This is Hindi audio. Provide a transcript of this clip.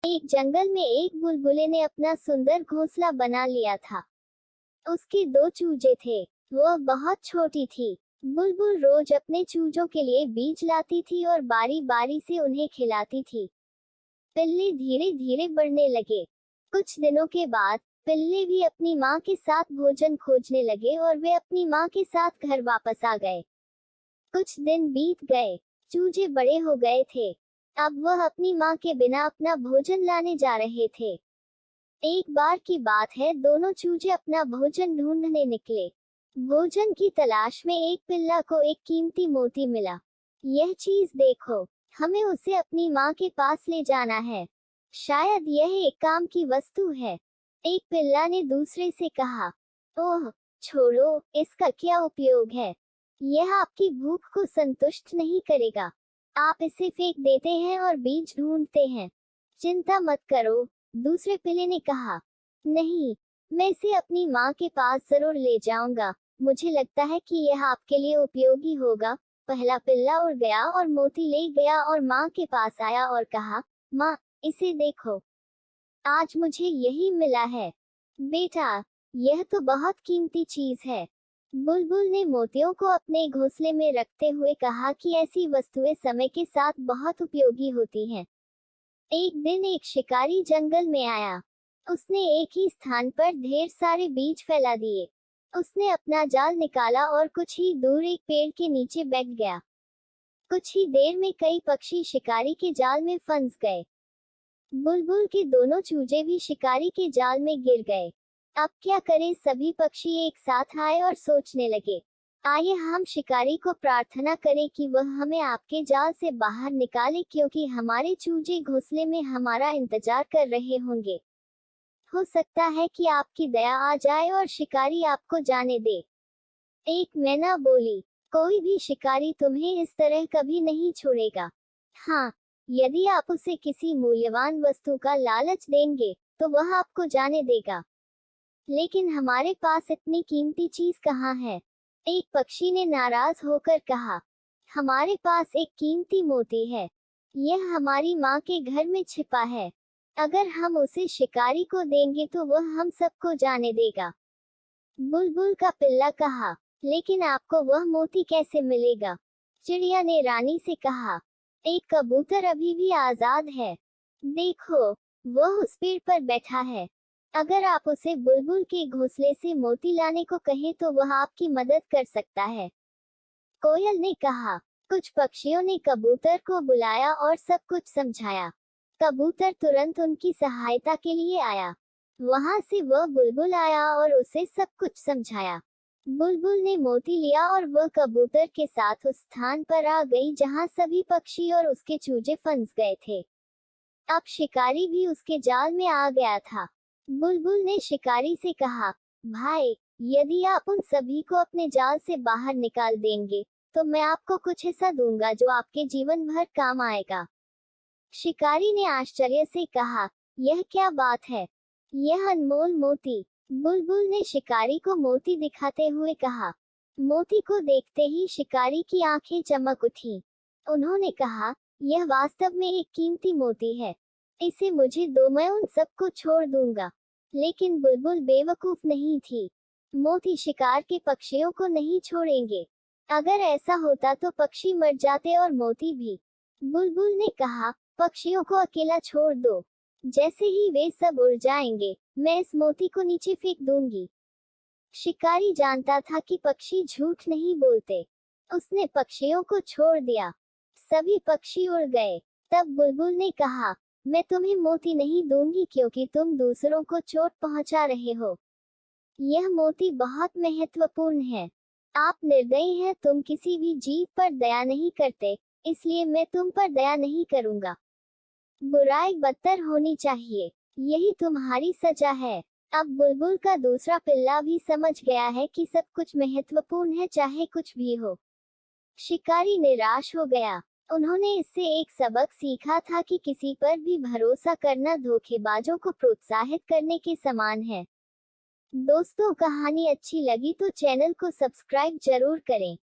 एक जंगल में एक बुलबुले ने अपना सुंदर घोंसला बना लिया था। उसके दो चूजे थे। वह बहुत छोटी थी। बुलबुल रोज अपने चूजों के लिए बीज लाती थी और बारी बारी से उन्हें खिलाती थी। पिल्ले धीरे धीरे बढ़ने लगे। कुछ दिनों के बाद पिल्ले भी अपनी माँ के साथ भोजन खोजने लगे और वे अपनी माँ के साथ घर वापस आ गए। कुछ दिन बीत गए। चूजे बड़े हो गए थे। अब वह अपनी माँ के बिना अपना भोजन लाने जा रहे थे। एक बार की बात है, दोनों चूजे अपना भोजन ढूंढने निकले। भोजन की तलाश में एक पिल्ला को एक कीमती मोती मिला। यह चीज देखो, हमें उसे अपनी माँ के पास ले जाना है। शायद यह एक काम की वस्तु है। एक पिल्ला ने दूसरे से कहा, ओह, छोड़ो, इसका क्या उपयोग है? यह आपकी भूख को संतुष्ट नहीं करेगा। आप इसे फेंक देते हैं और बीज ढूंढते हैं। चिंता मत करो, दूसरे पिल्ले ने कहा। नहीं, मैं इसे अपनी माँ के पास जरूर ले जाऊंगा। मुझे लगता है कि यह आपके लिए उपयोगी होगा। पहला पिल्ला उड़ गया और मोती ले गया और माँ के पास आया और कहा, माँ, इसे देखो, आज मुझे यही मिला है। बेटा, यह तो बहुत कीमती चीज है। बुलबुल ने मोतियों को अपने घोंसले में रखते हुए कहा कि ऐसी वस्तुएं समय के साथ बहुत उपयोगी होती हैं। एक दिन एक शिकारी जंगल में आया। उसने एक ही स्थान पर ढेर सारे बीज फैला दिए। उसने अपना जाल निकाला और कुछ ही दूर एक पेड़ के नीचे बैठ गया। कुछ ही देर में कई पक्षी शिकारी के जाल में फंस गए। बुलबुल के दोनों चूजे भी शिकारी के जाल में गिर गए। अब क्या करें? सभी पक्षी एक साथ आए और सोचने लगे, आइए हम शिकारी को प्रार्थना करें कि वह हमें आपके जाल से बाहर निकाले, क्योंकि हमारे चूजे घोंसले में हमारा इंतजार कर रहे होंगे। हो सकता है कि आपकी दया आ जाए और शिकारी आपको जाने दे। एक मैना बोली, कोई भी शिकारी तुम्हें इस तरह कभी नहीं छोड़ेगा। हाँ, यदि आप उसे किसी मूल्यवान वस्तु का लालच देंगे, तो वह आपको जाने देगा। लेकिन हमारे पास इतनी कीमती चीज कहाँ है? एक पक्षी ने नाराज होकर कहा, हमारे पास एक कीमती मोती है। यह हमारी माँ के घर में छिपा है। अगर हम उसे शिकारी को देंगे तो वह हम सबको जाने देगा। बुलबुल का पिल्ला कहा, लेकिन आपको वह मोती कैसे मिलेगा? चिड़िया ने रानी से कहा, एक कबूतर अभी भी आजाद है। देखो, वह उस पेड़ पर बैठा है। अगर आप उसे बुलबुल के घोंसले से मोती लाने को कहें तो वह आपकी मदद कर सकता है। कोयल ने कहा। कुछ पक्षियों ने कबूतर को बुलाया और सब कुछ समझाया। कबूतर तुरंत उनकी सहायता के लिए आया। वहां से वह बुलबुल आया और उसे सब कुछ समझाया। बुलबुल ने मोती लिया और वह कबूतर के साथ उस स्थान पर आ गई जहां सभी पक्षी और उसके चूजे फंस गए थे। अब शिकारी भी उसके जाल में आ गया था। बुलबुल ने शिकारी से कहा, भाई, यदि आप उन सभी को अपने जाल से बाहर निकाल देंगे, तो मैं आपको कुछ ऐसा दूंगा जो आपके जीवन भर काम आएगा। शिकारी ने आश्चर्य से कहा, यह क्या बात है? यह अनमोल मोती। बुलबुल ने शिकारी को मोती दिखाते हुए कहा। मोती को देखते ही शिकारी की आंखें चमक उठी। उन्होंने कहा, यह वास्तव में एक कीमती मोती है। इसे मुझे दो, मैं उन सबको छोड़ दूंगा। लेकिन बुलबुल बेवकूफ नहीं थी। मोती शिकार के पक्षियों को नहीं छोड़ेंगे। अगर ऐसा होता तो पक्षी मर जाते और मोती भी। बुलबुल ने कहा, पक्षियों को अकेला छोड़ दो। जैसे ही वे सब उड़ जाएंगे, मैं इस मोती को नीचे फेंक दूंगी। शिकारी जानता था कि पक्षी झूठ नहीं बोलते। उसने पक्षियों को छोड़ दिया। सभी पक्षी उड़ गए। तब बुलबुल ने कहा, मैं तुम्हें मोती नहीं दूंगी क्योंकि तुम दूसरों को चोट पहुंचा रहे हो। यह मोती बहुत महत्वपूर्ण है। आप निर्दयी हैं, तुम किसी भी जीव पर दया नहीं करते, इसलिए मैं तुम पर दया नहीं करूंगा। बुराई बदतर होनी चाहिए, यही तुम्हारी सजा है। अब बुलबुल का दूसरा पिल्ला भी समझ गया है कि सब कुछ महत्वपूर्ण है, चाहे कुछ भी हो। शिकारी निराश हो गया। उन्होंने इससे एक सबक सीखा था कि किसी पर भी भरोसा करना धोखेबाजों को प्रोत्साहित करने के समान है। दोस्तों, कहानी अच्छी लगी तो चैनल को सब्सक्राइब जरूर करें।